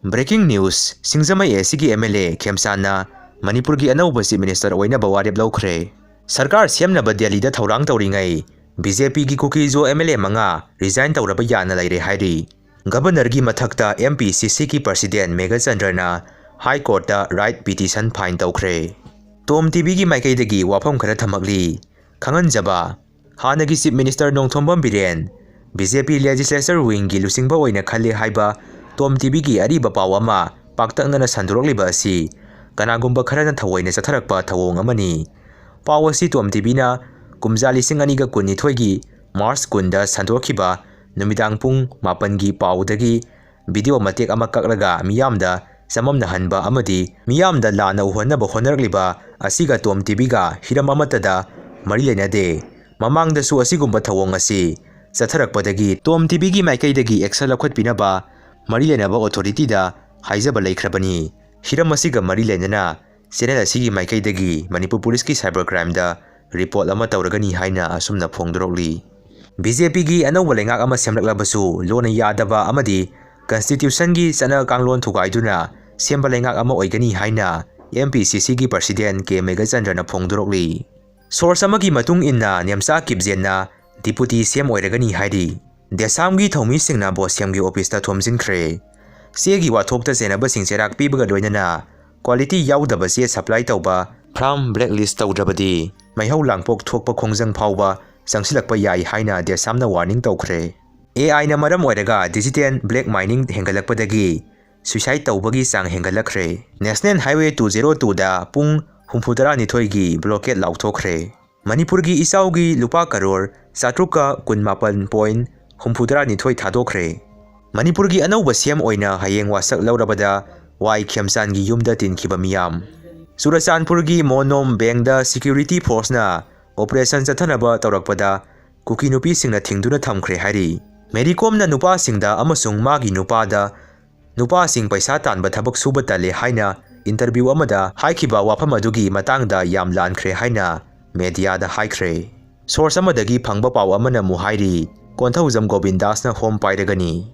Breaking news, Singzamai ASCꯒꯤ MLA Khemsanna Manipurgi anauba Chief Minister oinaba warep lawkhre. Sarkar semnaba Delhi-da thorang tawringai BJP-gi Kukizo MLA manga resign tawraba yana laire hairi. Governor-gi mathakta MPCC-gi President Megha Chandrana High Court-da right petition file tawkhre. Tom TV-gi maikaidagi wafam khara thamakli. Khanganjaba Hanagi Chief Minister Nongthombam Biren BJP Legislature Wing-gi lusingba oina khalle haiba Tom TV-gi ariba pawama paktaknana sandorokliba asi kanagumba kharana thawoina chatharakpa thawong amani. Paw asi Tom TV-na kumja 2022-gi March 10-da sandorkiba numidang pung 7-gi pawdagi video matek ama kaklaga miyamda samamna hanba amadi miyamda lana uhonaba honarakliba asiga Tom TV-ga hiram amatada mari lenade. Mamangda su asigumba thawong asi chatharakpadagi Tom TV-gi maikaidagi action lakhotpinaba mari lenaba authority da haijaba laikhrabani. Hiram asiga mari lenana channel asigi maikaidagi Manipur Police ki cybercrime da report ama tawragani haina asumna phongdorokli. BJP gi anauba lengak ama semlaklabasu lona yadaba amadi constitution gi chana kanglon thugaiduna semba lengak ama oigani haina MPCC gi President K Megha Chandrana phongdorokli. Source amagi matung inna Nemsa Kipjenna deputy CM oiragani hairi. Desamgi thomi singna bossiamgi office ta thomjinkhre. Segi wathokta jenaba singcherak pibaga loinana quality yaudaba se supply tauba from blacklist tawdrabadi maihau langpok thokpa khongjang phawba sangsilakpa yai haina desamna warning tawkhre. AI na maram oiraga digital black mining hengalakpadagi suicide tawbagi sang hengalakre. National Highway 202 da pung 62 gi blockade lauthokre. Manipurgi isaugi lupa karor satruka 17.62 thadokre. Manipurgi anauba CM oina hayeng wasak laurabada Y Khemsangi yumda tinkhiba miyam. Surachandpurgi Monom Bank-da security force na operation chathanaba tawrakpada kuki nupi singna thingduna thamkhre hari. Medicom na nupa singda amasung magi nupada nupa sing paisa tanba thabak suba tale haina interview amada haikhiba wafam adugi matangda yam lankhre haina media da haikre. Source amadagi phangba paw amana muhairi Konthaujam Govindas na home pairagani.